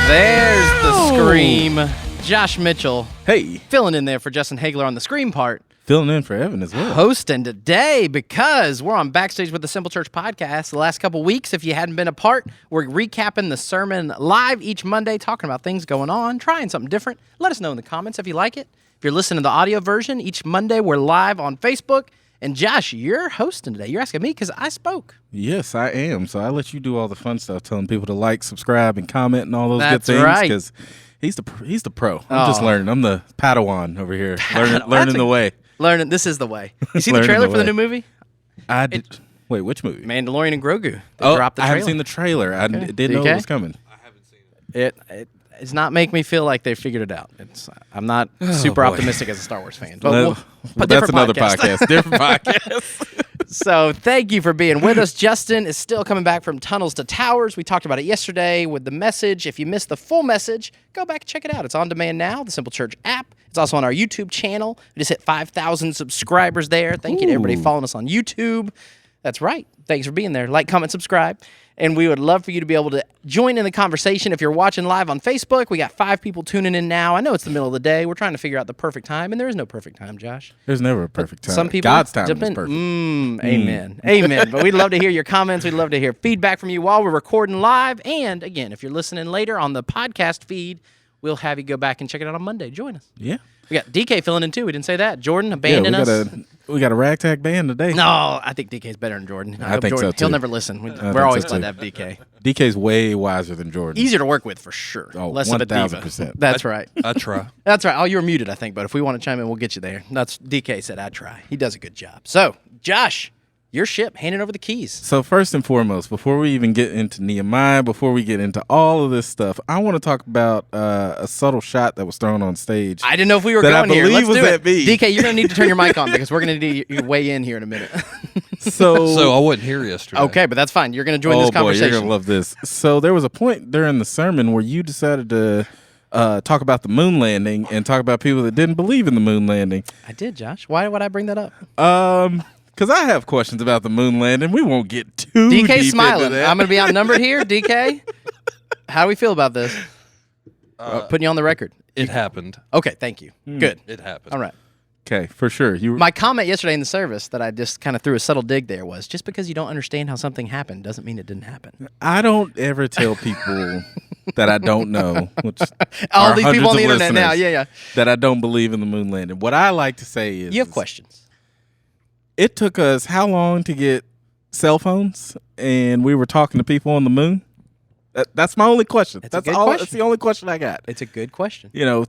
There's the scream. Josh Mitchell. Hey. Filling in there for Justin Hagler on the scream part. Filling in for Evan as well. Hosting today because we're on Backstage with the Simple Church podcast the last couple weeks. If you hadn't been a part, we're recapping the sermon live each Monday, talking about things going on, trying something different. Let us know in the comments if you like it. If you're listening to the audio version, each Monday we're live on Facebook. And Josh, you're hosting today. You're asking me because I spoke. Yes, I am. So I let you do all the fun stuff, telling people to like, subscribe, and comment and all those That's good things. right. Because he's the pro. I'm just learning. I'm the Padawan over here, learning the way. Learning. This is the way. You see the trailer for the new movie? I did. Wait, which movie? Mandalorian and Grogu. They dropped the trailer. I haven't seen the trailer. I didn't know it was coming. I haven't seen it. It's not making me feel like they figured it out. I'm not super optimistic as a Star Wars fan. But that's another podcast. Different podcast. So thank you for being with us. Justin is still coming back from Tunnels to Towers. We talked about it yesterday with the message. If you missed the full message, go back and check it out. It's on demand now, the Simple Church app. It's also on our YouTube channel. We just hit 5,000 subscribers there. Thank you to everybody following us on YouTube. That's right. Thanks for being there. Like, comment, subscribe. And we would love for you to be able to join in the conversation. If you're watching live on Facebook, we got 5 people tuning in now. I know it's the middle of the day. We're trying to figure out the perfect time, and there is no perfect time, Josh. There's never a perfect time. Some people God's time is perfect. Amen. Amen. But we'd love to hear your comments. We'd love to hear feedback from you while we're recording live. And, again, if you're listening later on the podcast feed, we'll have you go back and check it out on Monday. Join us. Yeah. We got DK filling in, too. We didn't say that. Jordan abandoning us. We got a ragtag band today. No, I think DK's better than Jordan. I think Jordan, so, too. He'll never listen. We're always glad to have DK. DK's way wiser than Jordan. Easier to work with, for sure. Oh, less of a diva. 1,000%. That's right. I try. That's right. Oh, you were muted, I think, but if we want to chime in, we'll get you there. That's DK said, I try. He does a good job. So, Josh, your ship, handing over the keys. So first and foremost, before we even get into Nehemiah, before we get into all of this stuff, I want to talk about a subtle shot that was thrown on stage. I didn't know if we were going here. Let's do it. Me. DK, you're going to need to turn your mic on because we're going to need you to weigh in here in a minute. So I wasn't here yesterday. Okay, but that's fine. You're going to join this conversation. Boy, you're going to love this. So there was a point during the sermon where you decided to talk about the moon landing and talk about people that didn't believe in the moon landing. I did, Josh. Why would I bring that up? Because I have questions about the moon landing. We won't get too DK's deep smiling. into that. I'm going to be outnumbered here. DK, how do we feel about this? Putting you on the record. It happened. Okay, thank you. Good. It happened. All right. Okay, for sure. My comment yesterday in the service that I just kind of threw a subtle dig there was, just because you don't understand how something happened doesn't mean it didn't happen. I don't ever tell people that I don't know, which all these people on the internet now, yeah. that I don't believe in the moon landing. What I like to say is... You have questions. It took us how long to get cell phones, and we were talking to people on the moon? That's my only question. That's the only question I got. It's a good question. You know,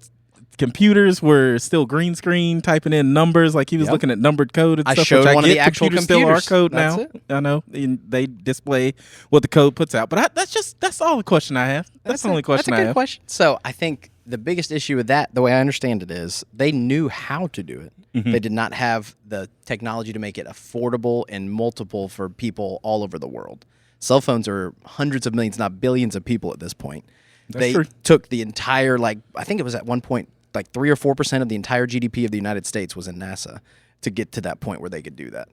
computers were still green screen, typing in numbers like he was looking at numbered code and stuff. I showed one of the actual computers still are computers. code That's now. it. I know. And they display what the code puts out. But that's all the question I have. That's the only question I have. That's a good question. So I think the biggest issue with that, the way I understand it, is they knew how to do it. Mm-hmm. They did not have the technology to make it affordable and multiple for people all over the world. Cell phones are hundreds of millions, not billions of people at this point. They took the entire, I think it was at one point, 3 or 4% of the entire GDP of the United States was in NASA to get to that point where they could do that.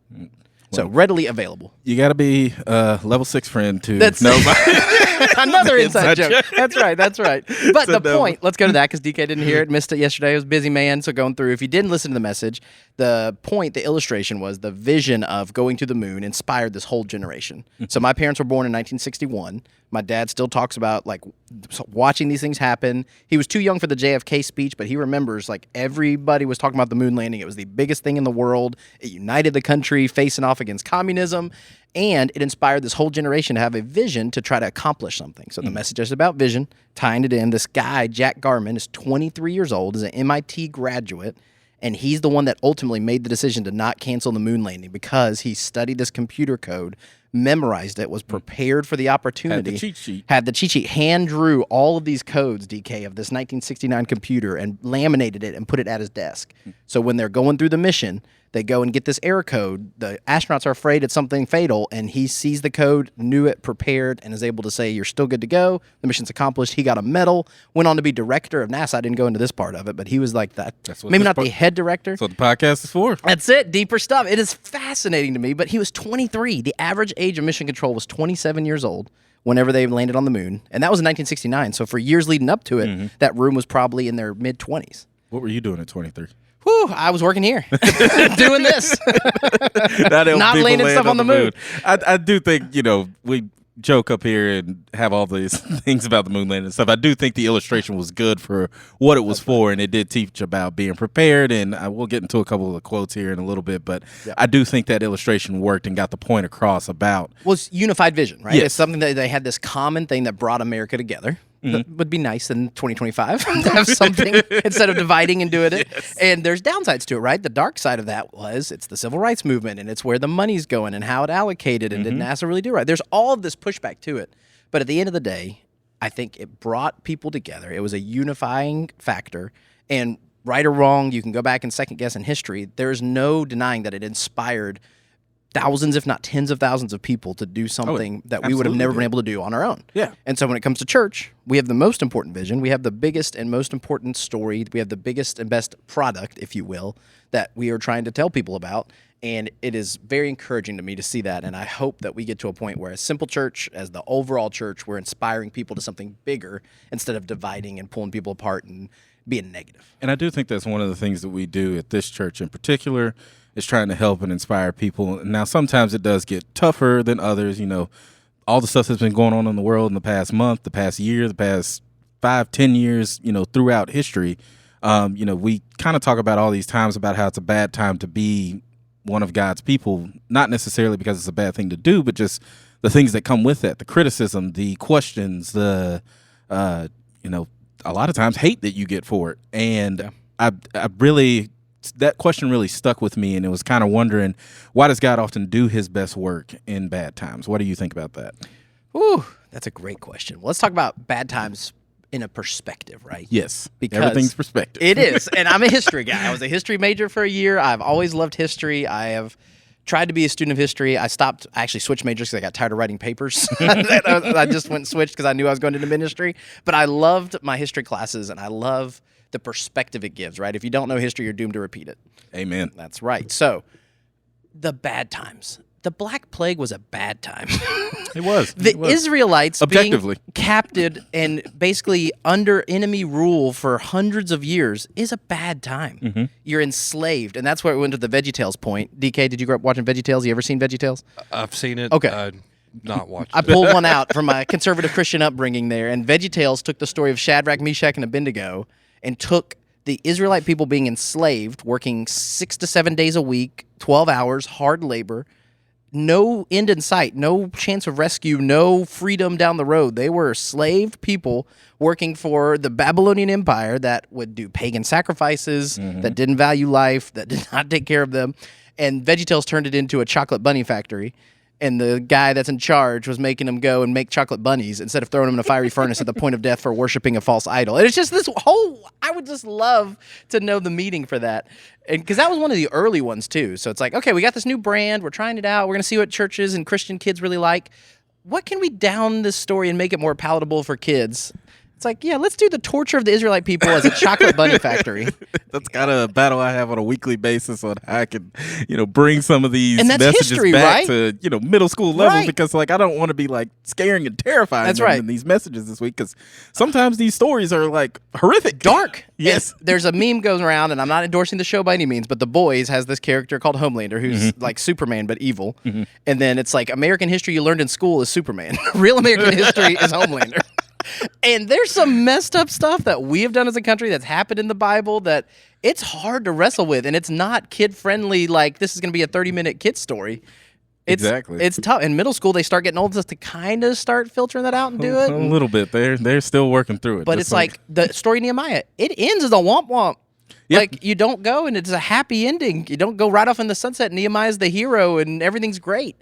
So readily available. You got to be a level 6 friend to know Another inside joke. That's right. But the point, let's go to that because DK didn't hear it, missed it yesterday. He was a busy man, so going through. If you didn't listen to the message, the point, the illustration was the vision of going to the moon inspired this whole generation. So my parents were born in 1961. My dad still talks about watching these things happen. He was too young for the JFK speech, but he remembers everybody was talking about the moon landing. It was the biggest thing in the world. It united the country facing off against communism, and it inspired this whole generation to have a vision to try to accomplish something. So the message is about vision, tying it in. This guy, Jack Garman, is 23 years old, is an MIT graduate, and he's the one that ultimately made the decision to not cancel the moon landing because he studied this computer code, memorized it, was prepared for the opportunity. Had the cheat sheet. Hand drew all of these codes, DK, of this 1969 computer and laminated it and put it at his desk. So when they're going through the mission, they go and get this error code. The astronauts are afraid it's something fatal, and he sees the code, knew it, prepared, and is able to say, you're still good to go. The mission's accomplished. He got a medal, went on to be director of NASA. I didn't go into this part of it, but he was like that. Maybe not the head director. That's what the podcast is for. That's it. Deeper stuff. It is fascinating to me, but he was 23. The average age of mission control was 27 years old. whenever they landed on the moon. And that was in 1969. So for years leading up to it, that room was probably in their mid-20s. What were you doing at 23? Whew, I was working here, doing this. Not landing stuff on the moon. I do think, we joke up here and have all these things about the moon landing and stuff. I do think the illustration was good for what it was for, and it did teach about being prepared, and we'll get into a couple of the quotes here in a little bit, but I do think that illustration worked and got the point across about... Well, it's unified vision, right? Yes. It's something that they had this common thing that brought America together. That would be nice in 2025 to have something instead of dividing and doing it. Yes. And there's downsides to it, right? The dark side of that was it's the civil rights movement, and it's where the money's going and how it allocated, and did NASA really do it right? There's all of this pushback to it. But at the end of the day, I think it brought people together. It was a unifying factor. And right or wrong, you can go back and second guess in history. There's no denying that it inspired thousands, if not tens of thousands of people to do something that we would have never been able to do on our own. Yeah. And so when it comes to church, we have the most important vision. We have the biggest and most important story. We have the biggest and best product, if you will, that we are trying to tell people about. And it is very encouraging to me to see that. And I hope that we get to a point where, as Simple Church, as the overall church, we're inspiring people to something bigger instead of dividing and pulling people apart and being negative. And I do think that's one of the things that we do at this church in particular, is trying to help and inspire people. Now, sometimes it does get tougher than others. All the stuff that's been going on in the world in the past month, the past year, the past 5-10 years, throughout history. We kind of talk about all these times about how it's a bad time to be one of God's people, not necessarily because it's a bad thing to do, but just the things that come with that, the criticism, the questions, a lot of times hate that you get for it. And I really... that question really stuck with me, and it was kind of wondering, why does God often do his best work in bad times? What do you think about that? Ooh, that's a great question. Well, let's talk about bad times in a perspective, right? Yes, because everything's perspective. It is, and I'm a history guy. I was a history major for a year. I've always loved history. I have tried to be a student of history. I actually switched majors because I got tired of writing papers. I just went and switched because I knew I was going into ministry. But I loved my history classes, and I love the perspective it gives, right? If you don't know history, you're doomed to repeat it. Amen. That's right. So, the bad times. The Black Plague was a bad time. It was. The Israelites objectively being captured and basically under enemy rule for hundreds of years is a bad time. You're enslaved, and that's where we went to the Veggietales point. DK, did you grow up watching Veggietales? You ever seen Veggietales? I've seen it. Okay. Not watched I pulled one out from my conservative Christian upbringing there, and Veggietales took the story of Shadrach, Meshach, and Abednego and took the Israelite people being enslaved, working 6 to 7 days a week, 12 hours, hard labor, no end in sight, no chance of rescue, no freedom down the road. They were enslaved people working for the Babylonian Empire that would do pagan sacrifices, that didn't value life, that did not take care of them. And VeggieTales turned it into a chocolate bunny factory. And the guy that's in charge was making them go and make chocolate bunnies instead of throwing them in a fiery furnace at the point of death for worshiping a false idol. And it's just this whole, I would just love to know the meaning for that. And because that was one of the early ones too. So it's like, okay, we got this new brand. We're trying it out. We're going to see what churches and Christian kids really like. What can we down this story and make it more palatable for kids? It's like, yeah, let's do the torture of the Israelite people as a chocolate bunny factory. That's kind of a battle I have on a weekly basis on how I can, bring some of these messages history, back right? to, middle school level, Right. because I don't want to be scaring and terrifying That's them right. in these messages this week, because sometimes these stories are horrific. Dark. Yes. And there's a meme going around, and I'm not endorsing the show by any means, but The Boys has this character called Homelander who's like Superman but evil. And then it's like American history you learned in school is Superman. Real American history is Homelander. And there's some messed up stuff that we have done as a country that's happened in the Bible that it's hard to wrestle with, and it's not kid-friendly like this is going to be a 30-minute kid story. Exactly. It's tough. In middle school, they start getting old enough to kind of start filtering that out and do it. A little bit. They're still working through it. But it's like the story of Nehemiah. It ends as a womp womp. Yep. Like, you don't go and it's a happy ending. You don't go right off in the sunset. Nehemiah's the hero and everything's great.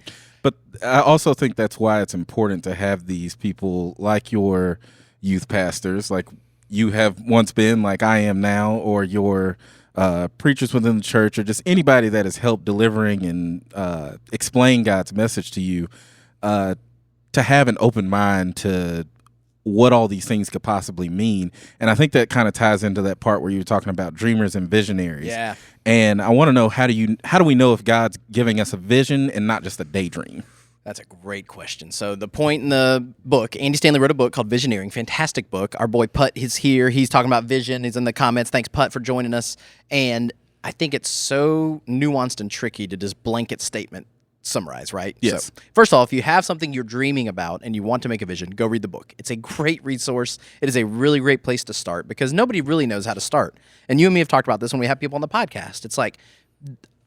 But I also think that's why it's important to have these people like your youth pastors, like you have once been, like I am now, or your preachers within the church, or just anybody that has helped delivering and explain God's message to you, to have an open mind to what all these things could possibly mean. And I think that kind of ties into that part where you were talking about dreamers and visionaries. Yeah. And I want to know, how do we know if God's giving us a vision and not just a daydream? That's a great question. So the point in the book, Andy Stanley wrote a book called Visioneering, fantastic book. Our boy Putt is here. He's talking about vision. He's in the comments. Thanks, Putt, for joining us. And I think it's so nuanced and tricky to just blanket statement summarize, right? Yes. So, first of all, if you have something you're dreaming about and you want to make a vision, go read the book. It's a great resource. It is a really great place to start because nobody really knows how to start. And you and me have talked about this when we have people on the podcast. It's like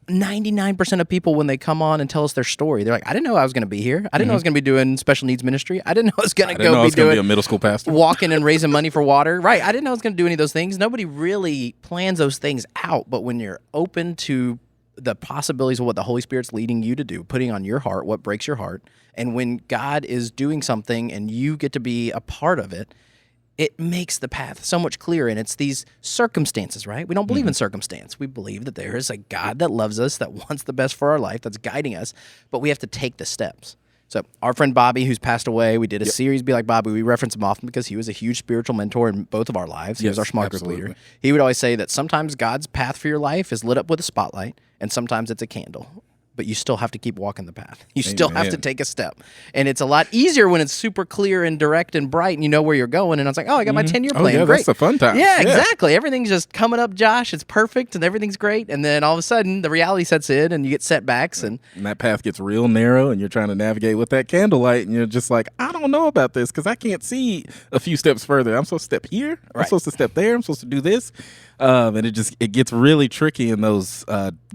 99% of people, when they come on and tell us their story, they're like, I didn't know I was going to be here. I didn't know I was going to be doing special needs ministry. I didn't know I was going to be a middle school pastor, walking and raising money for water. Right. I didn't know I was going to do any of those things. Nobody really plans those things out. But when you're open to the possibilities of what the Holy Spirit's leading you to do, putting on your heart what breaks your heart, and when God is doing something and you get to be a part of it, it makes the path so much clearer. And it's these circumstances, right? We don't believe in circumstance. We believe that there is a God that loves us, that wants the best for our life, that's guiding us, but we have to take the steps. So our friend Bobby, who's passed away, we did a series, Be Like Bobby. We reference him often because he was a huge spiritual mentor in both of our lives. He was our small group leader. He would always say that sometimes God's path for your life is lit up with a spotlight, and sometimes it's a candle. But you still have to keep walking the path. You still have to take a step. And it's a lot easier when it's super clear and direct and bright and you know where you're going. And I was like, oh, I got my 10-year plan. Yeah, great. That's the fun time. Yeah, exactly. Everything's just coming up, Josh. It's perfect and everything's great. And then all of a sudden, the reality sets in and you get setbacks. And that path gets real narrow and you're trying to navigate with that candlelight. And you're just like, I don't know about this because I can't see a few steps further. I'm supposed to step here. I'm supposed to step there. I'm supposed to do this. And it gets really tricky in those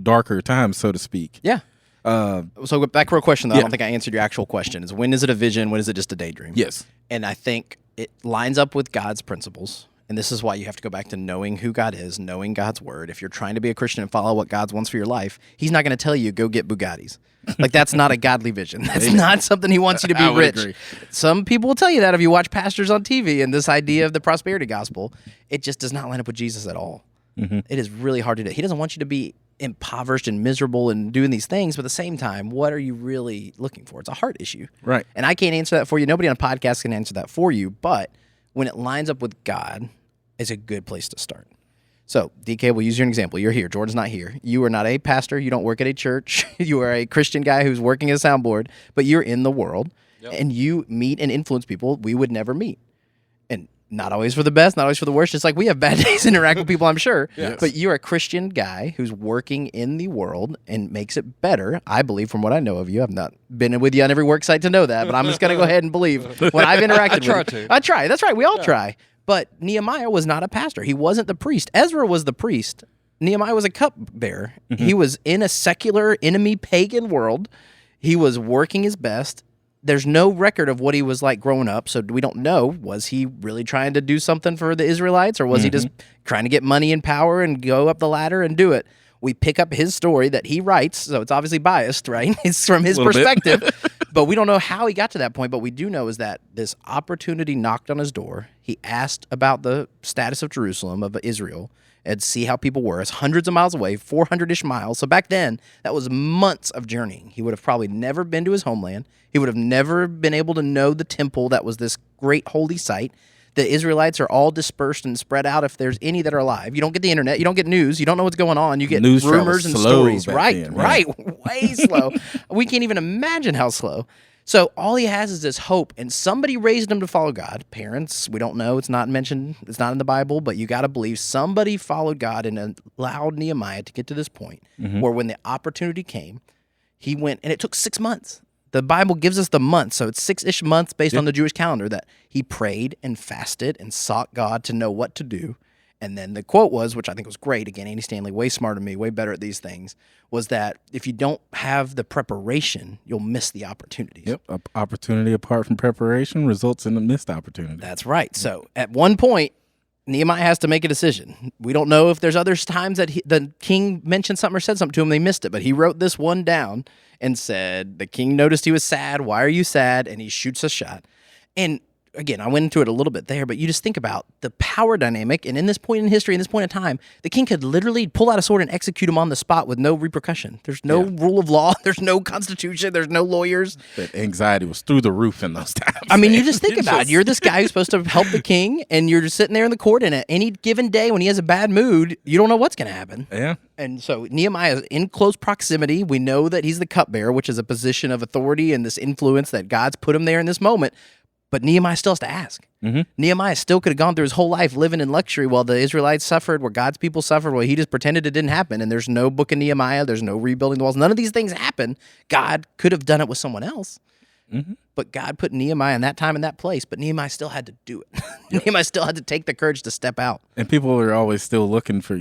darker times, so to speak. Yeah. So back to our question, though. I don't think I answered your actual question. Is when is it a vision? When is it just a daydream? Yes. And I think it lines up with God's principles. And this is why you have to go back to knowing who God is, knowing God's word. If you're trying to be a Christian and follow what God wants for your life, he's not going to tell you, go get Bugattis. Like, that's not a godly vision. That's not something he wants you to be rich. Agree. Some people will tell you that if you watch pastors on TV and this idea of the prosperity gospel, it just does not line up with Jesus at all. Mm-hmm. It is really hard to do. He doesn't want you to be impoverished and miserable and doing these things, but at the same time, what are you really looking for? It's a heart issue. Right. And I can't answer that for you. Nobody on a podcast can answer that for you, but when it lines up with God, it's a good place to start. So, DK, we'll use your example. You're here. Jordan's not here. You are not a pastor. You don't work at a church. You are a Christian guy who's working as a soundboard, but you're in the world, and you meet and influence people we would never meet. And not always for the best, not always for the worst. Just like we have bad days and interact with people, I'm sure. Yes. But you're a Christian guy who's working in the world and makes it better, I believe, from what I know of you. I've not been with you on every work site to know that, but I'm just going to go ahead and believe what I've interacted with. I try. That's right. We all try. But Nehemiah was not a pastor. He wasn't the priest. Ezra was the priest. Nehemiah was a cupbearer. Mm-hmm. He was in a secular, enemy, pagan world. He was working his best. There's no record of what he was like growing up, so we don't know. Was he really trying to do something for the Israelites, or was he just trying to get money and power and go up the ladder and do it? We pick up his story that he writes, so it's obviously biased, right? It's from his perspective, but we don't know how he got to that point. But we do know is that this opportunity knocked on his door. He asked about the status of Jerusalem, of Israel, and see how people were. It's hundreds of miles away, 400-ish miles. So back then, that was months of journeying. He would have probably never been to his homeland. He would have never been able to know the temple that was this great holy site. The Israelites are all dispersed and spread out if there's any that are alive. You don't get the internet. You don't get news. You don't know what's going on. You get news rumors and stories. Right. Way slow. We can't even imagine how slow. So all he has is this hope, and somebody raised him to follow God. Parents, we don't know. It's not mentioned. It's not in the Bible, but you got to believe somebody followed God and allowed Nehemiah to get to this point where when the opportunity came, he went, and it took 6 months. The Bible gives us the months, so it's 6-ish months based on the Jewish calendar that he prayed and fasted and sought God to know what to do. And then the quote was, which I think was great, again, Andy Stanley, way smarter than me, way better at these things, was that if you don't have the preparation, you'll miss the opportunities. Yep, opportunity apart from preparation results in a missed opportunity. That's right. So at one point, Nehemiah has to make a decision. We don't know if there's other times that the king mentioned something or said something to him, they missed it, but he wrote this one down and said, the king noticed he was sad. Why are you sad? And he shoots a shot. And again, I went into it a little bit there, but you just think about the power dynamic. And in this point in history, in this point in time, the king could literally pull out a sword and execute him on the spot with no repercussion. There's no rule of law. There's no constitution. There's no lawyers. That anxiety was through the roof in those times. I mean, you just think about it. You're this guy who's supposed to help the king, and you're just sitting there in the court, and at any given day when he has a bad mood, you don't know what's going to happen. Yeah. And so Nehemiah is in close proximity. We know that he's the cupbearer, which is a position of authority and this influence that God's put him there in this moment. But Nehemiah still has to ask. Mm-hmm. Nehemiah still could have gone through his whole life living in luxury while the Israelites suffered, where God's people suffered, while he just pretended it didn't happen. And there's no book of Nehemiah. There's no rebuilding the walls. None of these things happen. God could have done it with someone else. Mm-hmm. But God put Nehemiah in that time in that place, but Nehemiah still had to do it. Nehemiah still had to take the courage to step out. And people are always still looking for,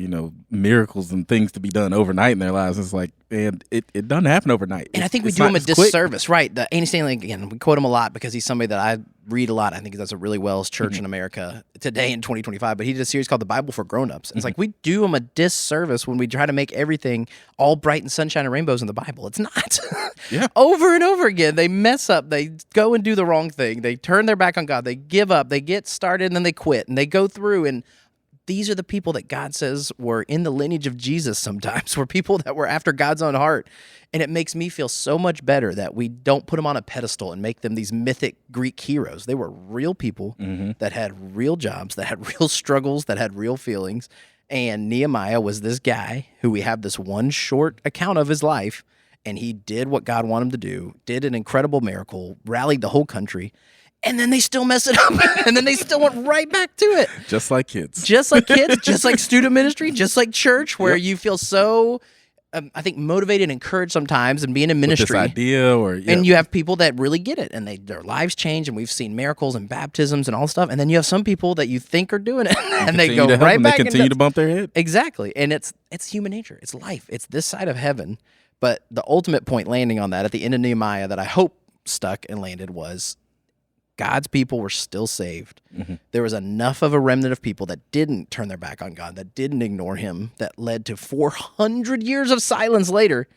miracles and things to be done overnight in their lives. It's like, man, it doesn't happen overnight. And I think we do him a disservice, right? The Andy Stanley, again, we quote him a lot because he's somebody that I read a lot. I think he does it really well as church in America today in 2025. But he did a series called The Bible for Grown-Ups. And it's like we do him a disservice when we try to make everything all bright and sunshine and rainbows in the Bible. It's not. Yeah. Over and over again, they mess up. They go and do the wrong thing. They turn their back on God. They give up. They get started and then they quit. And they go through. And these are the people that God says were in the lineage of Jesus sometimes, were people that were after God's own heart. And it makes me feel so much better that we don't put them on a pedestal and make them these mythic Greek heroes. They were real people that had real jobs, that had real struggles, that had real feelings. And Nehemiah was this guy who we have this one short account of his life, and he did what God wanted him to do, did an incredible miracle, rallied the whole country, and then they still mess it up, and then they still went right back to it. Just like kids. Just like kids, just like student ministry, just like church, where you feel so, I think, motivated and encouraged sometimes and being in ministry. With this idea and you have people that really get it, and their lives change, and we've seen miracles and baptisms and all stuff, and then you have some people that you think are doing it, and they go right back. They continue to bump their head. Exactly, and it's human nature. It's life. It's this side of heaven. But the ultimate point landing on that at the end of Nehemiah that I hope stuck and landed was God's people were still saved. Mm-hmm. There was enough of a remnant of people that didn't turn their back on God, that didn't ignore him, that led to 400 years of silence later.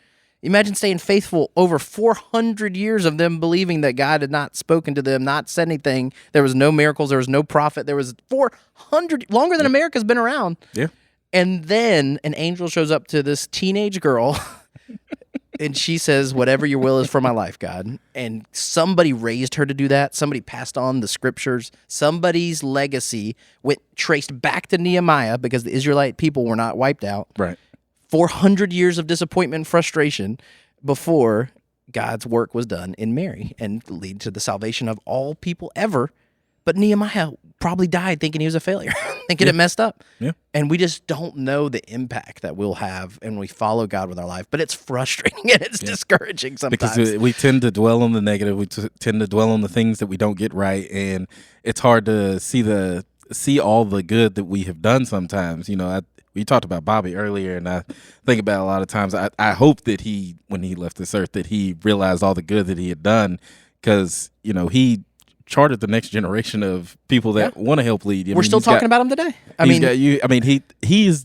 Imagine staying faithful over 400 years of them believing that God had not spoken to them, not said anything. There was no miracles. There was no prophet. There was 400, longer than America's been around. Yeah. And then an angel shows up to this teenage girl and she says, whatever your will is for my life, God. And somebody raised her to do that. Somebody passed on the scriptures. Somebody's legacy went traced back to Nehemiah because the Israelite people were not wiped out. Right. 400 years of disappointment and frustration before God's work was done in Mary and lead to the salvation of all people ever. But Nehemiah probably died thinking he was a failure, thinking it messed up. Yeah. And we just don't know the impact that we'll have when we follow God with our life. But it's frustrating and it's discouraging sometimes. Because we tend to dwell on the negative. We tend to dwell on the things that we don't get right. And it's hard to see all the good that we have done sometimes. We talked about Bobby earlier, and I think about a lot of times, I hope that when he left this earth, that he realized all the good that he had done because, he charted the next generation of people that want to help lead. We're still talking about him today. He is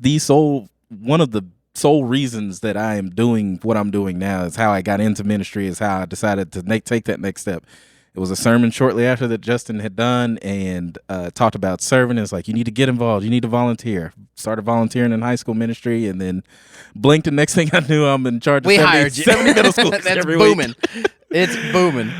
one of the sole reasons that I am doing what I'm doing now. Is how I got into ministry, is how I decided to take that next step. It was a sermon shortly after that Justin had done and talked about serving. It's like, you need to get involved. You need to volunteer. Started volunteering in high school ministry and then blinked. The next thing I knew, I'm in charge of 70 middle schools. That's booming. It's booming.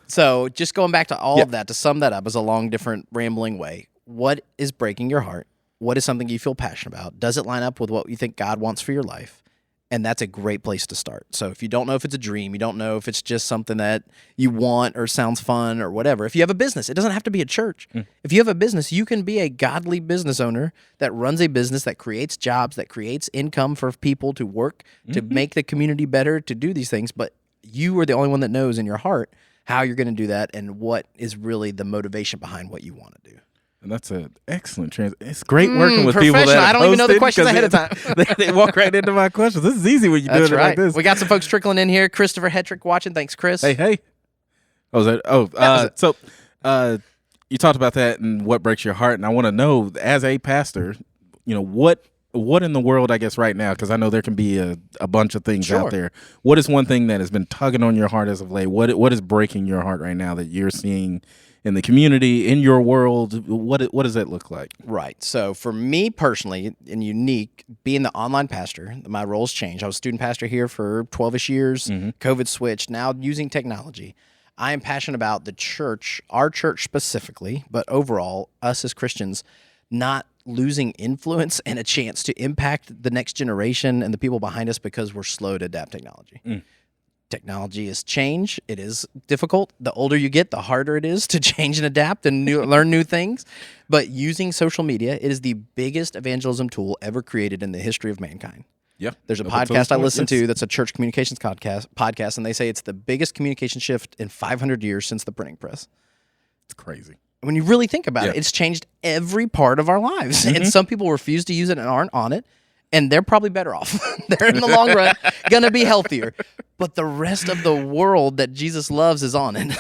So just going back to all of that, to sum that up as a long, different, rambling way, what is breaking your heart? What is something you feel passionate about? Does it line up with what you think God wants for your life? And that's a great place to start. So if you don't know if it's a dream, you don't know if it's just something that you want or sounds fun or whatever. If you have a business, it doesn't have to be a church. If you have a business, you can be a godly business owner that runs a business that creates jobs, that creates income for people to work, to make the community better, to do these things. But you are the only one that knows in your heart how you're going to do that and what is really the motivation behind what you want to do. And that's an excellent It's great working with people that I don't even know the questions ahead of time. they walk right into my questions. This is easy when you do it like this. We got some folks trickling in here. Christopher Hetrick watching. Thanks, Chris. Hey. So you talked about that and what breaks your heart, and I want to know, as a pastor, what what in the world, I guess, right now, because I know there can be a bunch of things Sure. out there. What is one thing that has been tugging on your heart as of late? What is breaking your heart right now that you're seeing in the community, in your world? What does that look like? Right. So for me personally, and unique, being the online pastor, my roles changed. I was student pastor here for 12-ish years. COVID switched. Now using technology. I am passionate about the church, our church specifically, but overall, us as Christians, not losing influence and a chance to impact the next generation and the people behind us because we're slow to adapt technology. Technology is change. It is difficult. The older you get, the harder it is to change and adapt and learn new things. But using social media, it is the biggest evangelism tool ever created in the history of mankind. Yeah. There's a podcast I listen to that's a church communications podcast, and they say it's the biggest communication shift in 500 years since the printing press. It's crazy. When you really think about it, it's changed every part of our lives. And some people refuse to use it and aren't on it, and they're probably better off. They're in the long run going to be healthier. But the rest of the world that Jesus loves is on it.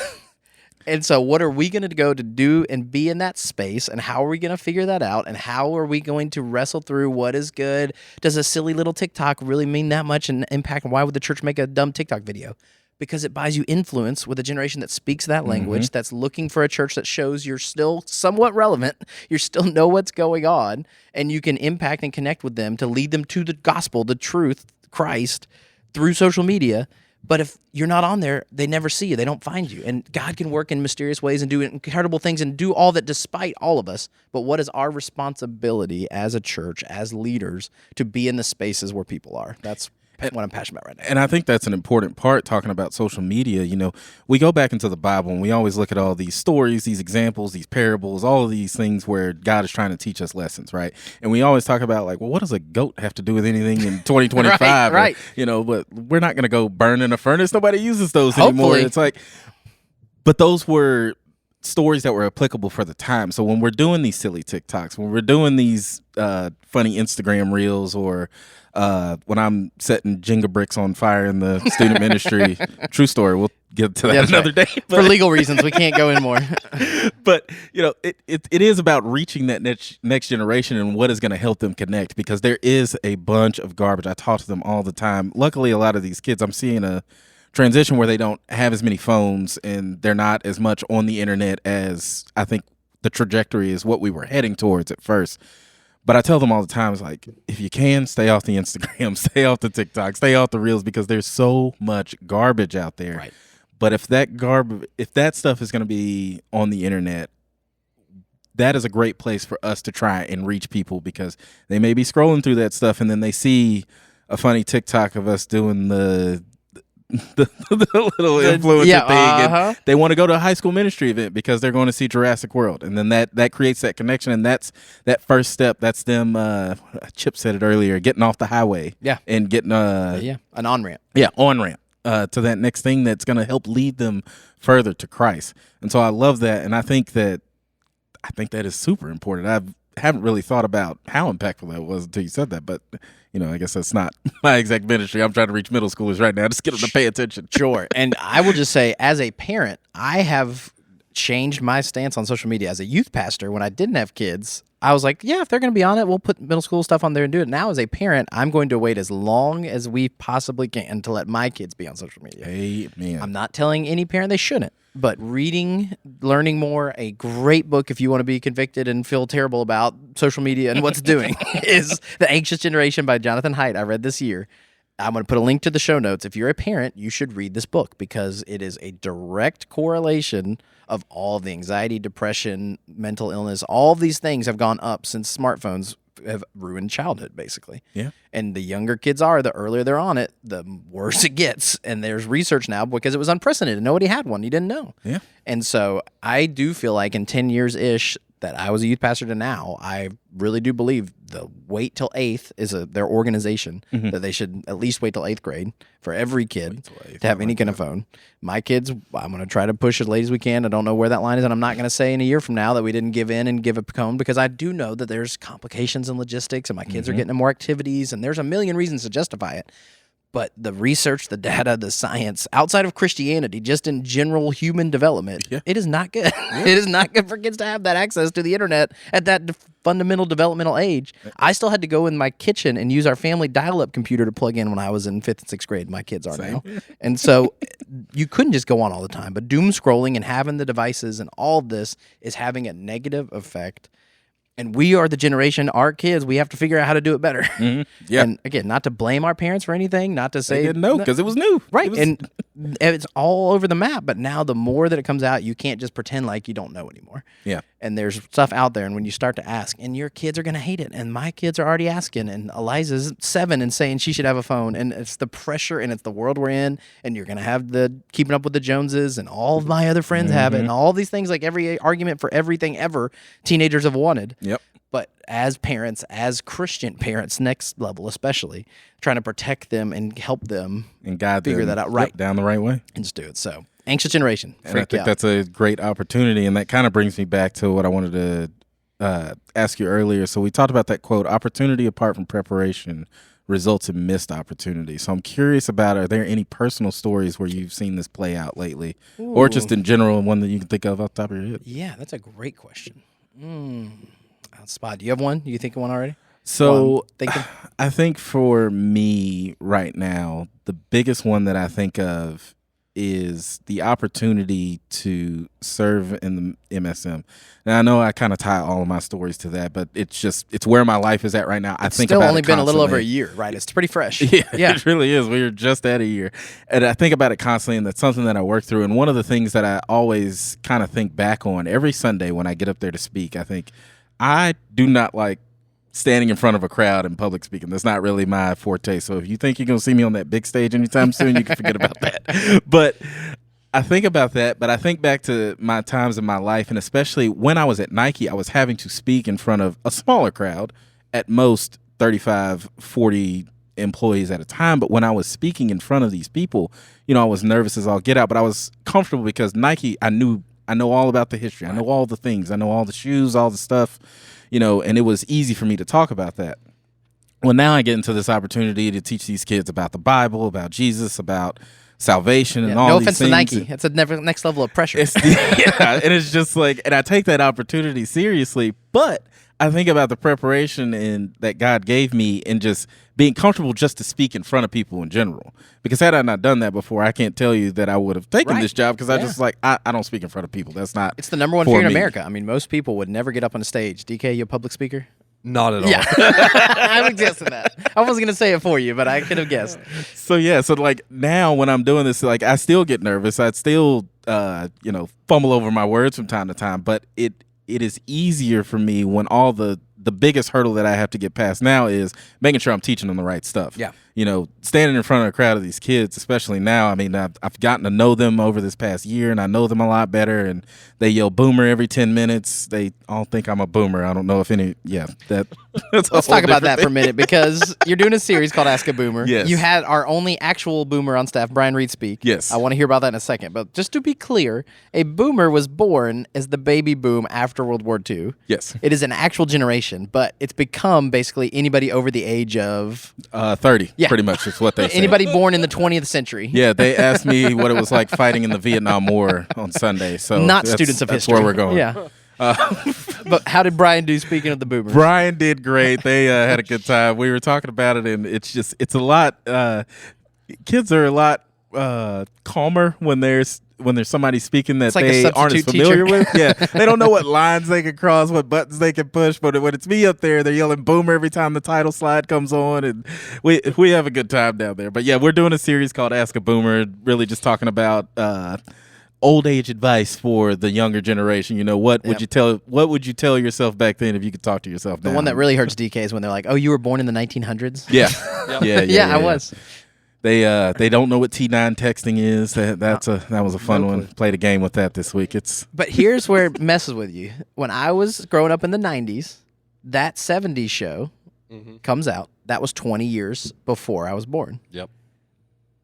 And so what are we going to go to do and be in that space, and how are we going to figure that out, and how are we going to wrestle through what is good? Does a silly little TikTok really mean that much and impact? And why would the church make a dumb TikTok video? Because it buys you influence with a generation that speaks that language, that's looking for a church that shows you're still somewhat relevant, you still know what's going on, and you can impact and connect with them to lead them to the gospel, the truth, Christ, through social media. But if you're not on there, they never see you. They don't find you. And God can work in mysterious ways and do incredible things and do all that despite all of us. But what is our responsibility as a church, as leaders, to be in the spaces where people are? That's what I'm passionate about right now. And I think that's an important part, talking about social media. You know, we go back into the Bible and we always look at all these stories, these examples, these parables, all of these things where God is trying to teach us lessons, right? And we always talk about, like, well, what does a goat have to do with anything in 2025? Right. Or, you know, but we're not going to go burn in a furnace. Nobody uses those anymore. It's like, but those were stories that were applicable for the time. So when we're doing these silly TikToks, when we're doing these funny Instagram reels, or when I'm setting Jenga bricks on fire in the student ministry, true story, we'll get to that another day. But, for legal reasons, we can't go in more. But, you know, it is about reaching that next generation and what is going to help them connect, because there is a bunch of garbage. I talk to them all the time. Luckily, a lot of these kids, I'm seeing a transition where they don't have as many phones and they're not as much on the internet as I think the trajectory is what we were heading towards at first. But I tell them all the time, it's like, if you can, stay off the Instagram, stay off the TikTok, stay off the Reels, because there's so much garbage out there. Right. But if that stuff is going to be on the internet, that is a great place for us to try and reach people, because they may be scrolling through that stuff and then they see a funny TikTok of us doing the little influencer thing, and they want to go to a high school ministry event because they're going to see Jurassic World, and then that creates that connection, and that's that first step. That's them. Chip said it earlier, getting off the highway, and getting an on-ramp, on-ramp to that next thing that's going to help lead them further to Christ. And so I love that, and I think that is super important. I haven't really thought about how impactful that was until you said that, but you know, I guess that's not my exact ministry. I'm trying to reach middle schoolers right now. Just get them to pay attention. Sure. And I will just say, as a parent, I have changed my stance on social media. As a youth pastor, when I didn't have kids, I was like, yeah, if they're going to be on it, we'll put middle school stuff on there and do it. Now, as a parent, I'm going to wait as long as we possibly can to let my kids be on social media. Amen. I'm not telling any parent they shouldn't, but reading, learning more, a great book if you want to be convicted and feel terrible about social media and what's doing is The Anxious Generation by Jonathan Haidt. I read this year. I'm going to put a link to the show notes. If you're a parent, you should read this book, because it is a direct correlation of all the anxiety, depression, mental illness. All of these things have gone up since smartphones have ruined childhood, basically. Yeah. And the younger kids are, the earlier they're on it, the worse it gets. And there's research now, because it was unprecedented. Nobody had one. You didn't know. Yeah. And so I do feel like in 10 years-ish that I was a youth pastor to now, I really do believe the wait till 8th is their organization, that they should at least wait till 8th grade for every kid to have any kind of phone. My kids, I'm going to try to push as late as we can. I don't know where that line is, and I'm not going to say in a year from now that we didn't give in and give a cone, because I do know that there's complications in logistics, and my kids are getting into more activities, and there's a million reasons to justify it. But the research, the data, the science, outside of Christianity, just in general human development, it is not good. It is not good for kids to have that access to the internet at that fundamental developmental age. I still had to go in my kitchen and use our family dial-up computer to plug in when I was in 5th and 6th grade. My kids are now. And so you couldn't just go on all the time. But doom scrolling and having the devices and all of this is having a negative effect. And we are the generation, our kids, we have to figure out how to do it better. Yeah. And again, not to blame our parents for anything, not to say... They didn't know because it was new. Right. And it's all over the map. But now the more that it comes out, you can't just pretend like you don't know anymore. Yeah. And there's stuff out there. And when you start to ask, and your kids are going to hate it. And my kids are already asking. And Eliza's 7 and saying she should have a phone. And it's the pressure and it's the world we're in. And you're going to have the keeping up with the Joneses. And all of my other friends have it. And all these things, like every argument for everything ever teenagers have wanted. Yep. But as parents, as Christian parents, next level especially, trying to protect them and help them and guide figure them that out right down the right way. and just do it. So anxious generation, And I freak think out. that's a great opportunity, and that kind of brings me back to what I wanted to ask you earlier. So we talked about that quote: "Opportunity apart from preparation results in missed opportunity." So I'm curious about: are there any personal stories where you've seen this play out lately, or just in general, one that you can think of off the top of your head? Yeah, that's a great question. Spot. Do you have one? Do you think of one already? So Thinking? I think for me right now, the biggest one that I think of is the opportunity to serve in the MSM. Now, I know I kind of tie all of my stories to that, but it's where my life is at right now. I think Still about only it been a little over a constantly. year, right? It's pretty fresh. Yeah, it really is. We were just at a year. And I think about it constantly, and that's something that I work through. And one of the things that I always kind of think back on every Sunday when I get up there to speak, I think, I do not like standing in front of a crowd and public speaking. That's not really my forte. So if you think you're going to see me on that big stage anytime soon, you can forget about that. But I think about that, but I think back to my times in my life, and especially when I was at Nike, I was having to speak in front of a smaller crowd, at most 35, 40 employees at a time. But when I was speaking in front of these people, I was nervous as all get out, but I was comfortable because Nike, I know all about the history. I know all the things. I know all the shoes, all the stuff, and it was easy for me to talk about that. Well, now I get into this opportunity to teach these kids about the Bible, about Jesus, about salvation, and all no these offense things. to Nike. It's a next level of pressure. And it's just like, and I take that opportunity seriously, but I think about the preparation and that God gave me and just being comfortable just to speak in front of people in general. Because had I not done that before, I can't tell you that I would have taken this job because I don't speak in front of people. That's not. It's the number one fear in America. I mean, most people would never get up on a stage. DK, you a public speaker? Not at all. Yeah. I was guessing that. I wasn't going to say it for you, but I could have guessed. So like now when I'm doing this, like I still get nervous. I still, fumble over my words from time to time, but it is easier for me when all the biggest hurdle that I have to get past now is making sure I'm teaching them the right stuff. Yeah. Standing in front of a crowd of these kids, especially now, I mean, I've gotten to know them over this past year, and I know them a lot better, and they yell boomer every 10 minutes. They all think I'm a boomer. I don't know if that's Let's talk about that for a minute, because you're doing a series called Ask a Boomer. Yes. You had our only actual boomer on staff, Brian Reed, speak. Yes. I want to hear about that in a second. But just to be clear, a boomer was born as the baby boom after World War II. Yes. It is an actual generation, but it's become basically anybody over the age of 30. Yeah. Pretty much is what they say. Anybody born in the 20th century. Yeah, they asked me what it was like fighting in the Vietnam War on Sunday. So Not students of that's history. where we're going. Yeah. But how did Brian do, speaking of the boomers? Brian did great. They had a good time. We were talking about it, and it's a lot. Kids are a lot calmer when there's somebody speaking that like they aren't as substitute familiar teacher. with. Yeah, they don't know what lines they can cross, what buttons they can push. But when it's me up there, they're yelling "boomer" every time the title slide comes on, and we have a good time down there. But yeah, we're doing a series called Ask a Boomer, really just talking about old age advice for the younger generation. What would you tell yourself back then if you could talk to yourself now? The one that really hurts DK is when they're like, "Oh, you were born in the 1900s." Yeah, Yeah, I was. They don't know what T9 texting is. That was a fun one. Played a game with that this week. But here's where it messes with you. When I was growing up in the 90s, that 70s show comes out. That was 20 years before I was born. Yep.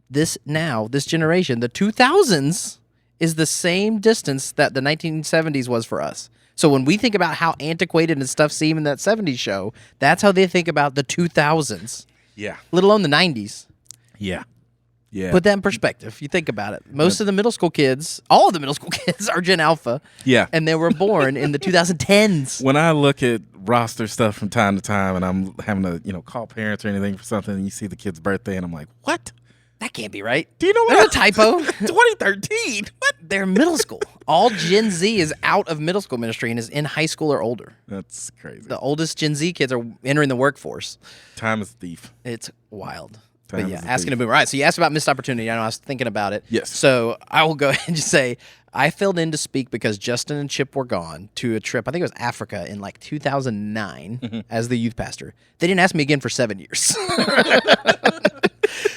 This generation, the 2000s, is the same distance that the 1970s was for us. So when we think about how antiquated and stuff seemed in that 70s show, that's how they think about the 2000s. Yeah. Let alone the 90s. Yeah. Yeah. Put that in perspective. You think about it. Most of the middle school kids, all of the middle school kids are Gen Alpha. Yeah. And they were born in the 2010s. When I look at roster stuff from time to time and I'm having to, call parents or anything for something and you see the kid's birthday and I'm like, what? That can't be right. Do you know what? There's a typo. 2013. What? They're middle school. All Gen Z is out of middle school ministry and is in high school or older. That's crazy. The oldest Gen Z kids are entering the workforce. Time is a thief. It's wild. Time But yeah, is a asking thief. a boomer. All right, so you asked about missed opportunity. I know I was thinking about it. Yes. So I will go ahead and just say I filled in to speak because Justin and Chip were gone to a trip. I think it was Africa in like 2009 as the youth pastor. They didn't ask me again for 7 years.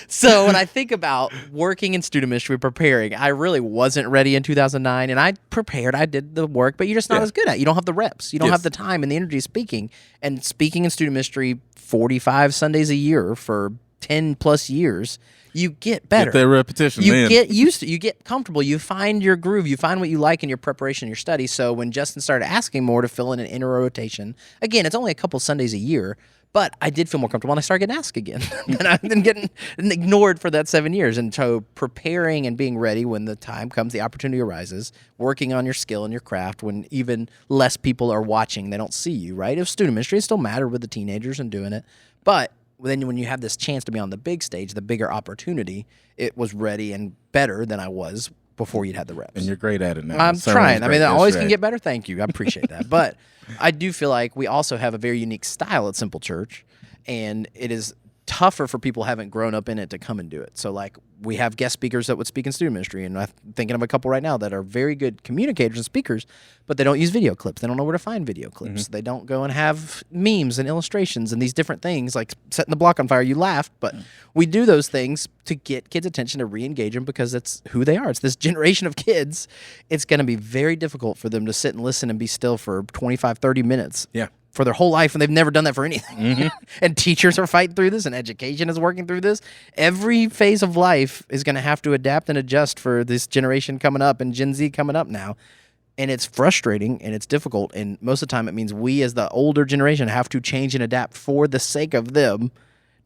So when I think about working in student ministry, preparing, I really wasn't ready in 2009, and I prepared. I did the work, but you're just not as good at it. You don't have the reps. You don't have the time and the energy speaking. And speaking in student ministry 45 Sundays a year for 10 plus years, you get better. Get that repetition. You get used to it. You get comfortable. You find your groove. You find what you like in your preparation, your study. So when Justin started asking more to fill in an inner rotation, again, it's only a couple Sundays a year, but I did feel more comfortable and I started getting asked again. And I've been getting ignored for that 7 years. And so preparing and being ready when the time comes, the opportunity arises, working on your skill and your craft when even less people are watching, they don't see you, right? It was student ministry. It still mattered with the teenagers and doing it. But then when you have this chance to be on the big stage, the bigger opportunity, it was ready and better than I was before you'd had the reps. And you're great at it now. I'm trying. I mean, I always can yesterday. get better. Thank you. I appreciate that. But I do feel like we also have a very unique style at Simple Church, and it is tougher for people who haven't grown up in it to come and do it. So, like, we have guest speakers that would speak in student ministry, and I'm thinking of a couple right now that are very good communicators and speakers, but they don't use video clips. They don't know where to find video clips. They don't go and have memes and illustrations and these different things, like setting the block on fire. You laughed, but we do those things to get kids' attention, to re-engage them, because it's who they are. It's this generation of kids. It's going to be very difficult for them to sit and listen and be still for 25, 30 minutes. Yeah. For their whole life, and they've never done that for anything. And teachers are fighting through this, and education is working through this. Every phase of life is going to have to adapt and adjust for this generation coming up and Gen Z coming up now. And it's frustrating and it's difficult. And most of the time, it means we as the older generation have to change and adapt for the sake of them,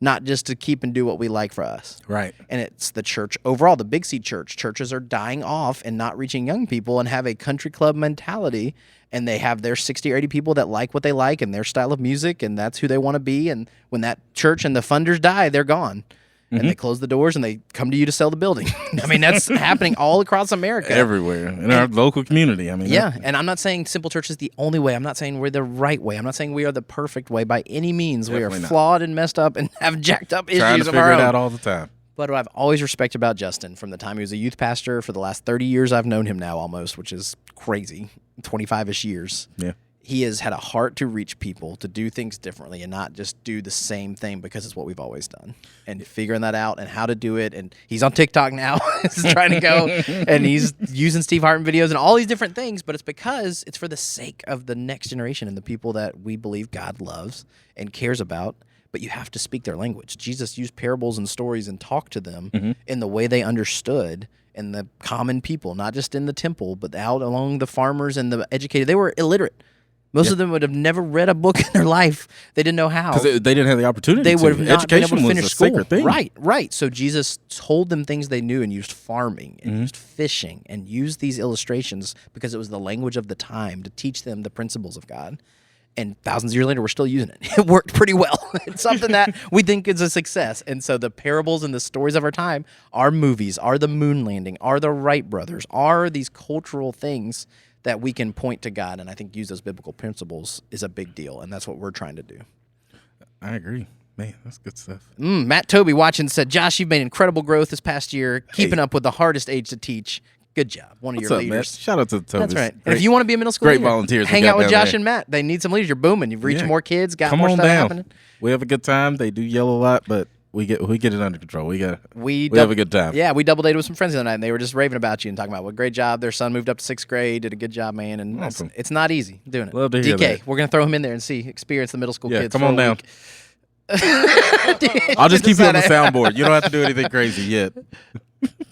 not just to keep and do what we like for us. Right. And it's the church overall, the Big C church. Churches are dying off and not reaching young people and have a country club mentality. And they have their 60 or 80 people that like what they like and their style of music, and that's who they want to be. And when that church and the funders die, they're gone. And they close the doors and they come to you to sell the building. I mean, that's happening all across America. Everywhere. In our local community. I mean, Yeah, and I'm not saying Simple Church is the only way. I'm not saying we're the right way. I'm not saying we are the perfect way by any means. Definitely we are not. flawed and messed up and have jacked up issues trying to of figure our it own. out all the time. But what I've always respected about Justin from the time he was a youth pastor for the last 30 years I've known him now almost, which is crazy, 25-ish years. Yeah. He has had a heart to reach people, to do things differently and not just do the same thing because it's what we've always done. And figuring that out and how to do it. And he's on TikTok now. He's trying to go. And he's using Steve Hartman videos and all these different things. But it's because it's for the sake of the next generation and the people that we believe God loves and cares about. But you have to speak their language. Jesus used parables and stories and talked to them in the way they understood, and the common people, not just in the temple, but out along the farmers and the educated. They were illiterate. Most of them would have never read a book in their life. They didn't know how. Because they didn't have the opportunity They would have not Education been able to was finish a school. sacred thing. Right. So Jesus told them things they knew and used farming and used fishing and used these illustrations because it was the language of the time to teach them the principles of God. And thousands of years later, we're still using it. It worked pretty well. It's something that we think is a success. And so the parables and the stories of our time are movies, are the moon landing, are the Wright brothers, are these cultural things that we can point to God, and I think use those biblical principles is a big deal, and that's what we're trying to do. I agree. Man, that's good stuff. Matt Toby watching said, Josh, you've made incredible growth this past year, keeping up with the hardest age to teach. Good job. One of What's your up, leaders. Matt? Shout out to the Tobys. That's right. And if you want to be a middle school great leader, volunteers we hang got out with down Josh there. and Matt. They need some leaders. You're booming. You've reached Yeah. more kids, got Come more on stuff down. happening. We have a good time. They do yell a lot, but we get it under control. We have a good time. Yeah, we double dated with some friends the other night, and they were just raving about you and talking about what great job. Their son moved up to 6th grade, did a good job, man. And Awesome. it's not easy doing it. Love to hear DK, that. we're going to throw him in there and experience the middle school Yeah, kids come for on a down. week. I'll just keep you on the soundboard. You don't have to do anything crazy yet.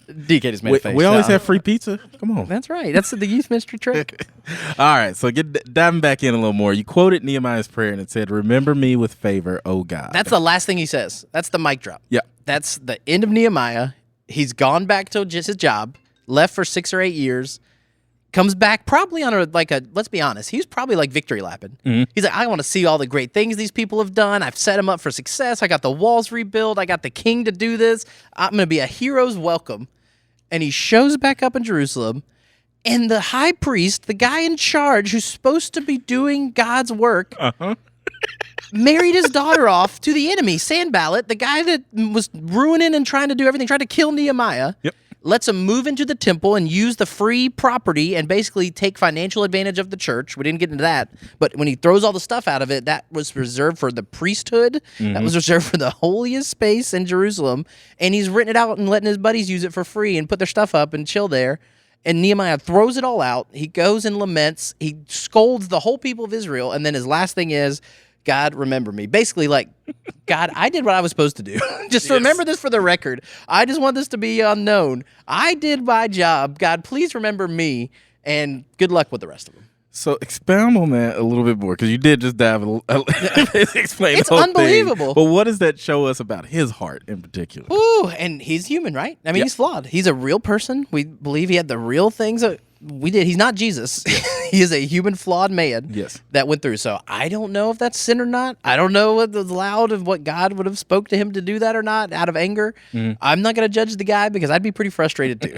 DK just made a face. We always have free pizza. Come on. That's right. That's the youth ministry trick. All right. So diving back in a little more. You quoted Nehemiah's prayer and it said, "Remember me with favor, O God." That's the last thing he says. That's the mic drop. Yeah. That's the end of Nehemiah. He's gone back to just his job, left for 6 or 8 years, comes back probably on let's be honest, he's probably like victory lapping. Mm-hmm. He's like, I want to see all the great things these people have done. I've set them up for success. I got the walls rebuilt. I got the king to do this. I'm going to be a hero's welcome. And he shows back up in Jerusalem, and the high priest, the guy in charge who's supposed to be doing God's work, married his daughter off to the enemy, Sanballat, the guy that was ruining and trying to do everything, tried to kill Nehemiah. Yep. Lets him move into the temple and use the free property and basically take financial advantage of the church. We didn't get into that, but when he throws all the stuff out of it, that was reserved for the priesthood. Mm-hmm. That was reserved for the holiest space in Jerusalem, and he's written it out and letting his buddies use it for free and put their stuff up and chill there. And Nehemiah throws it all out. He goes and laments. He scolds the whole people of Israel, and then his last thing is, God, remember me. Basically, like, God, I did what I was supposed to do. Just remember this for the record. I just want this to be unknown. I did my job. God, please remember me, and good luck with the rest of them. So expound on that a little bit more, because you did just dive explain it's the whole unbelievable. Thing. But what does that show us about his heart in particular? Ooh, and he's human, right? I mean, he's flawed. He's a real person. We believe he had the real things that we did. He's not Jesus. He is a human, flawed man that went through. So I don't know if that's sin or not. I don't know what was allowed of what God would have spoke to him to do that or not out of anger. Mm-hmm. I'm not going to judge the guy because I'd be pretty frustrated too.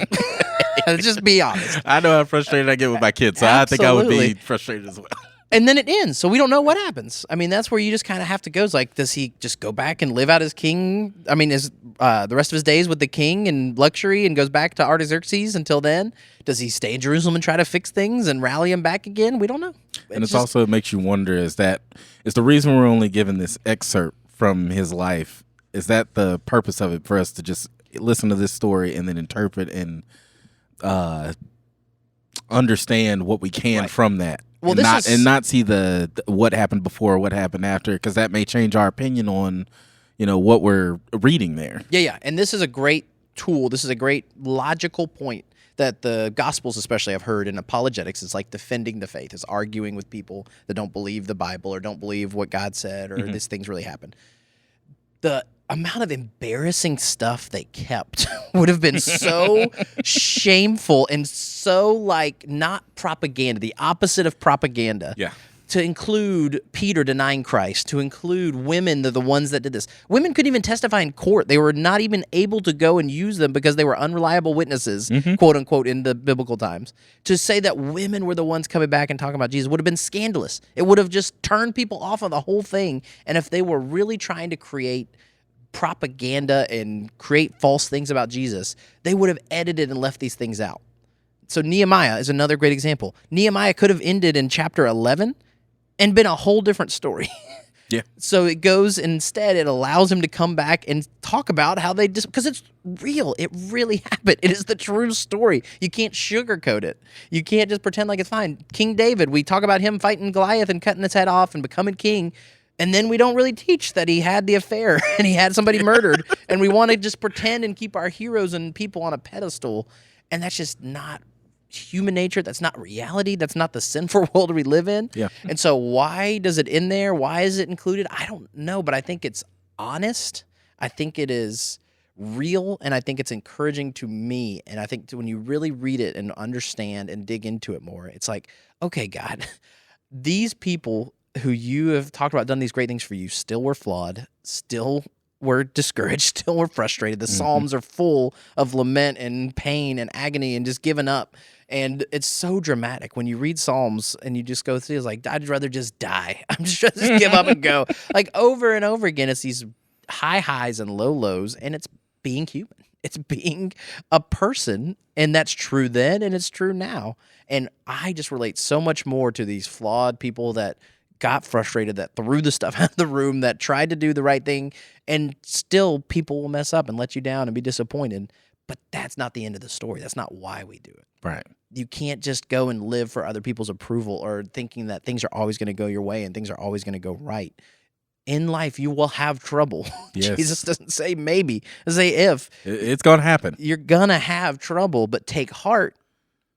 Let's just be honest. I know how frustrated I get with my kids, so I think I would be frustrated as well. And then it ends, so we don't know what happens. I mean, that's where you just kind of have to go. It's like, does he just go back and live out his king? I mean, the rest of his days with the king and luxury and goes back to Artaxerxes until then? Does he stay in Jerusalem and try to fix things and rally him back again? We don't know. And it also makes you wonder, is the reason we're only given this excerpt from his life, is that the purpose of it for us to just listen to this story and then interpret and understand what we can from that? Well, and not see the what happened before, what happened after, because that may change our opinion on, what we're reading there. Yeah. And this is a great tool. This is a great logical point that the Gospels especially have heard in apologetics. It's like defending the faith. It's arguing with people that don't believe the Bible or don't believe what God said or these things really happened. The amount of embarrassing stuff they kept would have been so shameful and so not propaganda, the opposite of propaganda. Yeah. To include Peter denying Christ, to include women, the ones that did this. Women couldn't even testify in court. They were not even able to go and use them because they were unreliable witnesses, quote unquote, in the biblical times. To say that women were the ones coming back and talking about Jesus would have been scandalous. It would have just turned people off of the whole thing. And if they were really trying to create propaganda and create false things about Jesus, they would have edited and left these things out. So Nehemiah is another great example. Nehemiah could have ended in chapter 11 and been a whole different story. Yeah. So it goes, instead, it allows him to come back and talk about how they because it's real. It really happened. It is the true story. You can't sugarcoat it. You can't just pretend like it's fine. King David, we talk about him fighting Goliath and cutting his head off and becoming king. And then we don't really teach that he had the affair and he had somebody murdered. And we want to just pretend and keep our heroes and people on a pedestal. And that's just not human nature. That's not reality. That's not the sinful world we live in. Yeah. And so why does it in there? Why is it included? I don't know, but I think it's honest. I think it is real, and I think it's encouraging to me. And I think when you really read it and understand and dig into it more, it's like, okay, God, these people who you have talked about, done these great things for you, still were flawed, still were discouraged, still were frustrated. The Psalms are full of lament and pain and agony and just giving up. And it's so dramatic when you read Psalms and you just go through. It's like, I'd rather just die. I'm just trying to give up and go. Like over and over again, it's these high highs and low lows, and it's being human. It's being a person, and that's true then, and it's true now. And I just relate so much more to these flawed people that got frustrated, that threw the stuff out of the room, that tried to do the right thing, and still people will mess up and let you down and be disappointed. But that's not the end of the story. That's not why we do it. Right. You can't just go and live for other people's approval or thinking that things are always going to go your way and things are always going to go right. in life you will have trouble. Yes. Jesus doesn't say maybe, say if. It's going to happen. You're going to have trouble, but take heart.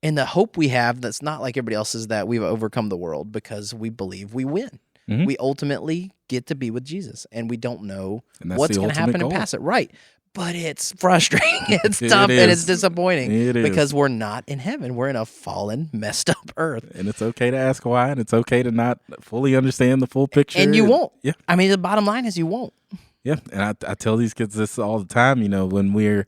And the hope we have that's not like everybody else's, that we've overcome the world because we believe we win. Mm-hmm. We ultimately get to be with Jesus, and we don't know And that's what's the going to happen ultimate and goal. pass it. Right. But it's frustrating. It's tough, and it's disappointing because we're not in heaven. We're in a fallen, messed up earth. And it's okay to ask why, and it's okay to not fully understand the full picture. And you won't. Yeah. I mean, the bottom line is you won't. Yeah. And I tell these kids this all the time, when we're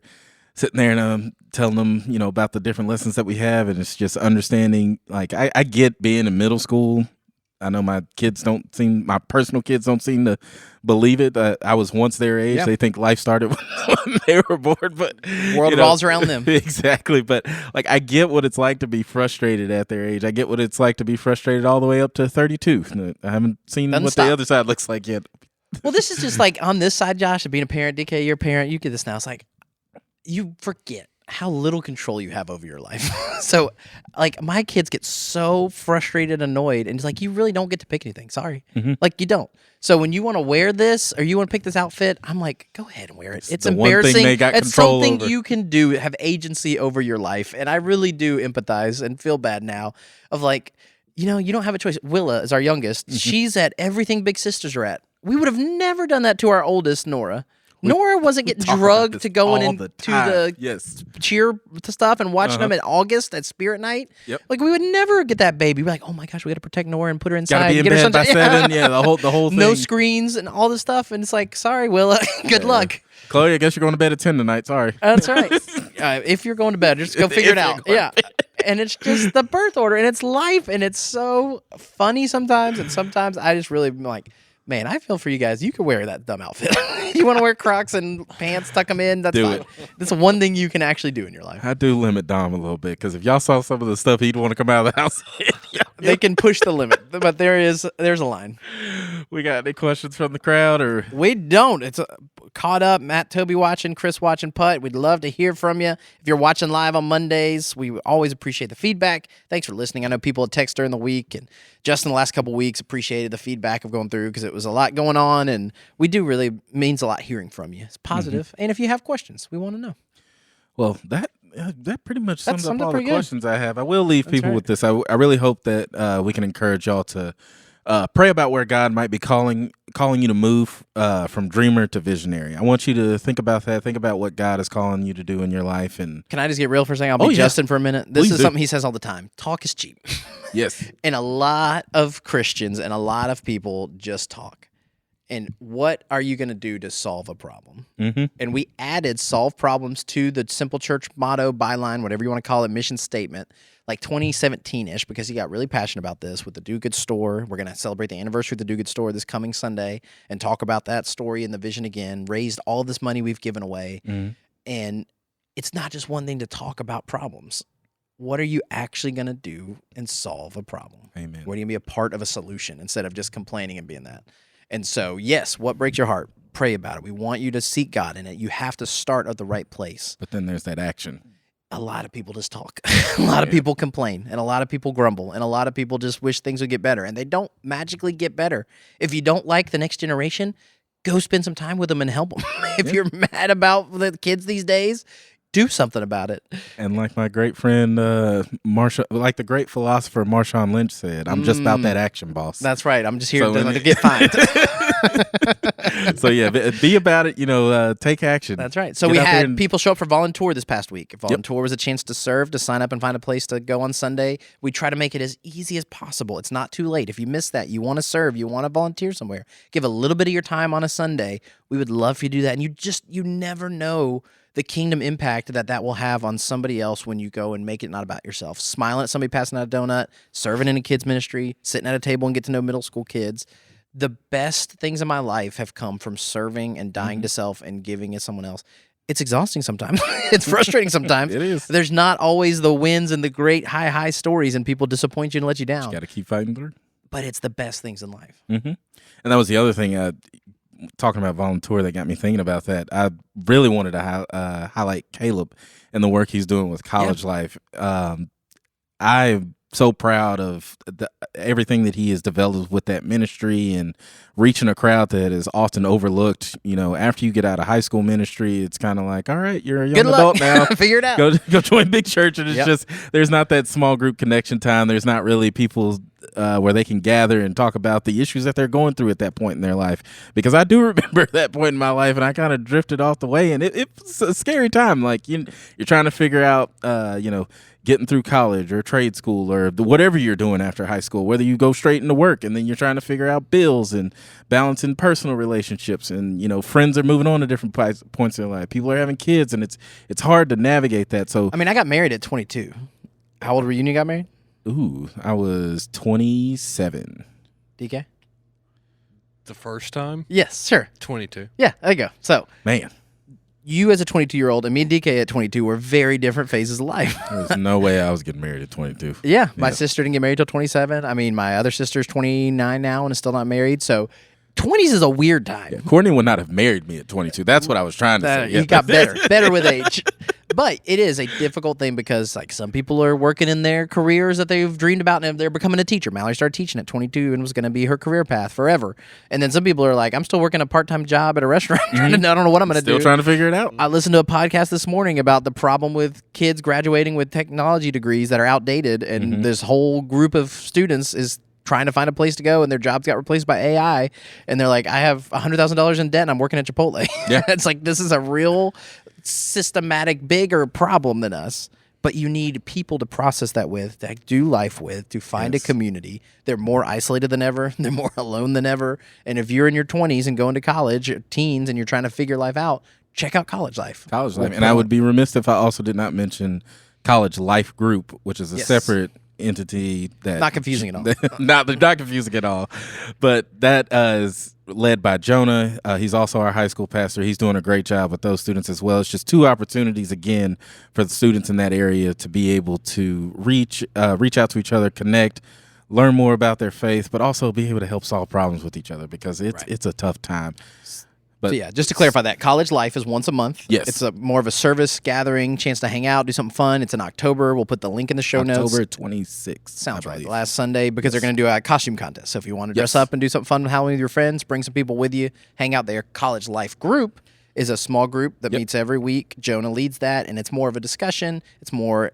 sitting there and I'm telling them, about the different lessons that we have, and it's just understanding, like, I get being in middle school. I know my personal kids don't seem to believe it. I was once their age. Yeah. They think life started when they were born, but World revolves around them. Exactly. But like, I get what it's like to be frustrated at their age. I get what it's like to be frustrated all the way up to 32. I haven't seen what the other side looks like yet. Well, this is just like on this side, Josh, of being a parent. DK, you're a parent. You get this now. It's like you forget how little control you have over your life. So, like, my kids get so frustrated, annoyed, and it's like, you really don't get to pick anything. Sorry. Mm-hmm. Like, you don't. So when you want to wear this or you want to pick this outfit, I'm like, go ahead and wear it. It's the embarrassing. One thing they got it's control something over. you can do, have agency over your life. And I really do empathize and feel bad now of like, you don't have a choice. Willa is our youngest. Mm-hmm. She's at everything big sisters are at. We would have never done that to our oldest, Nora. Nora wasn't getting drugged to going into the cheer stuff and watching them in August at Spirit Night. Yep. Like, we would never get that baby. We're like, oh my gosh, we got to protect Nora and put her inside. Gotta be in get her bed by 7. Yeah, the whole thing. No screens and all this stuff. And it's like, sorry, Willa. Good luck. Chloe, I guess you're going to bed at 10 tonight. Sorry. That's right. If you're going to bed, just go figure it out. Yeah. And it's just the birth order, and it's life, and it's so funny sometimes. And sometimes I just really am like, man, I feel for you guys. You can wear that dumb outfit. You want to wear Crocs and pants, tuck them in. That's fine. That's one thing you can actually do in your life. I do limit Dom a little bit, because if y'all saw some of the stuff he'd want to come out of the house. They can push the limit, but there's a line. We got any questions from the crowd, or we don't? It's caught up. Matt, Toby watching, Chris watching, Putt. We'd love to hear from you. If you're watching live on Mondays, we always appreciate the feedback. Thanks for listening. I know people had text during the week, and just in the last couple of weeks appreciated the feedback of going through, because it was a lot going on, and we do really means a lot hearing from you. It's positive. Mm-hmm. And if you have questions, we want to know. Well, that pretty much sums up all the good. questions I have. I will leave people with this. I really hope that we can encourage y'all to pray about where God might be calling you to move from dreamer to visionary. I want you to think about that. Think about what God is calling you to do in your life. And can I just get real for a second? I'll be Justin for a minute. This Please is do. something he says all the time. Talk is cheap. Yes. And a lot of Christians and a lot of people just talk. And what are you going to do to solve a problem? Mm-hmm. And we added solve problems to the Simple Church motto, byline, whatever you want to call it, mission statement, like 2017-ish, because he got really passionate about this with the Do Good store. We're going to celebrate the anniversary of the Do Good store this coming Sunday and talk about that story and the vision again, raised all this money we've given away. Mm-hmm. And it's not just one thing to talk about problems. What are you actually going to do and solve a problem? Amen. What are you going to be a part of a solution instead of just complaining and being that? And so, yes, what breaks your heart? Pray about it. We want you to seek God in it. You have to start at the right place. But then there's that action. A lot of people just talk. A lot of people complain, and a lot of people grumble, and a lot of people just wish things would get better, and they don't magically get better. If you don't like the next generation, go spend some time with them and help them. If you're mad about the kids these days, do something about it. And like my great friend like the great philosopher Marshawn Lynch said, I'm just about that action, boss. That's right. I'm just here to get fined. So yeah, be about it. Take action. That's right. So we had people show up for Volunteer this past week. Volunteer was a chance to serve, to sign up and find a place to go on Sunday. We try to make it as easy as possible. It's not too late. If you miss that, you want to serve, you want to volunteer somewhere, give a little bit of your time on a Sunday. We would love for you to do that. And you never know the kingdom impact that will have on somebody else when you go and make it not about yourself. Smiling at somebody passing out a donut, serving in a kid's ministry, sitting at a table and get to know middle school kids. The best things in my life have come from serving and dying to self and giving it to someone else. It's exhausting sometimes. It's frustrating sometimes. It is. There's not always the wins and the great high stories, and people disappoint you and let you down. You got to keep fighting through. But it's the best things in life. Mm-hmm. And that was the other thing, talking about Volunteer, that got me thinking about that. I really wanted to highlight Caleb and the work he's doing with college life. I so proud of everything that he has developed with that ministry and reaching a crowd that is often overlooked. You know, after you get out of high school ministry, it's kind of like, all right, you're a young adult now. Figure it out. Go join big church. And it's just, there's not that small group connection time. There's not really people where they can gather and talk about the issues that they're going through at that point in their life. Because I do remember that point in my life, and I kind of drifted off the way, and it's a scary time. Like you're trying to figure out, getting through college or trade school or whatever you're doing after high school, whether you go straight into work and then you're trying to figure out bills and balancing personal relationships, and friends are moving on to different points in their life. People are having kids, and it's hard to navigate that. So I mean, I got married at 22. How old were you when you got married? Ooh, I was 27. DK? The first time? Yes, sure. 22. Yeah, there you go. So, man, you as a 22-year-old and me and DK at 22 were very different phases of life. There's no way I was getting married at 22. Yeah, my sister didn't get married till 27. I mean, my other sister's 29 now and is still not married. So 20s is a weird time. Yeah, Courtney would not have married me at 22. That's what I was trying to say. He got better with age. But it is a difficult thing because, like, some people are working in their careers that they've dreamed about, and they're becoming a teacher. Mallory started teaching at 22 and was going to be her career path forever. And then some people are like, I'm still working a part-time job at a restaurant. I don't know what I'm going to do. Still trying to figure it out. I listened to a podcast this morning about the problem with kids graduating with technology degrees that are outdated, and this whole group of students is trying to find a place to go, and their jobs got replaced by AI, and they're like, I have $100,000 in debt and I'm working at Chipotle. Yeah. It's like, this is a real systematic, bigger problem than us, but you need people to process that with, to do life with, to find a community. They're more isolated than ever. They're more alone than ever. And if you're in your 20s and going to college, or teens, and you're trying to figure life out, check out College Life. College Life. And I would be remiss if I also did not mention College Life Group, which is a separate entity that not confusing at all. not confusing at all, but that is led by Jonah. He's also our high school pastor. He's doing a great job with those students as well. It's just two opportunities again for the students in that area to be able to reach out to each other, connect, learn more about their faith, but also be able to help solve problems with each other, because it's a tough time. But so yeah, just to clarify that, College Life is once a month. Yes. It's more of a service gathering, chance to hang out, do something fun. It's in October. We'll put the link in the show notes. October 26th. Sounds right. Last Sunday, because they're going to do a costume contest. So if you want to dress up and do something fun with Halloween with your friends, bring some people with you, hang out there. College Life Group is a small group that meets every week. Jonah leads that, and it's more of a discussion. It's more,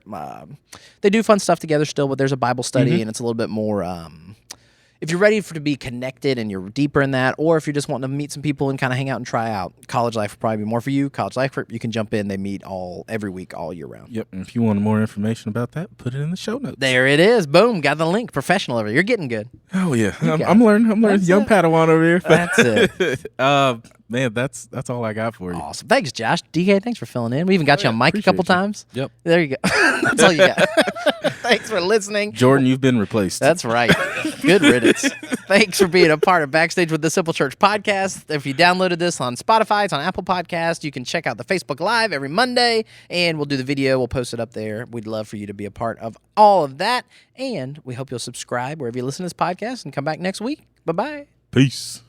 they do fun stuff together still, but there's a Bible study, and it's a little bit more, if you're ready to be connected and you're deeper in that, or if you're just wanting to meet some people and kind of hang out and try out, College Life will probably be more for you. College Life Group, you can jump in. They meet every week, all year round. Yep. And if you want more information about that, put it in the show notes. There it is. Boom. Got the link. Professional over here. You're getting good. Oh, yeah. I'm learning. Young Padawan over here. That's it. Man, that's all I got for you. Awesome. Thanks, Josh. DK, thanks for filling in. We even got you on mic a couple times. Yep. There you go. That's all you got. Thanks for listening. Jordan, you've been replaced. That's right. Good riddance. Thanks for being a part of Backstage with the Simple Church podcast. If you downloaded this on Spotify, it's on Apple Podcast. You can check out the Facebook Live every Monday, and we'll do the video. We'll post it up there. We'd love for you to be a part of all of that, and we hope you'll subscribe wherever you listen to this podcast and come back next week. Bye-bye. Peace.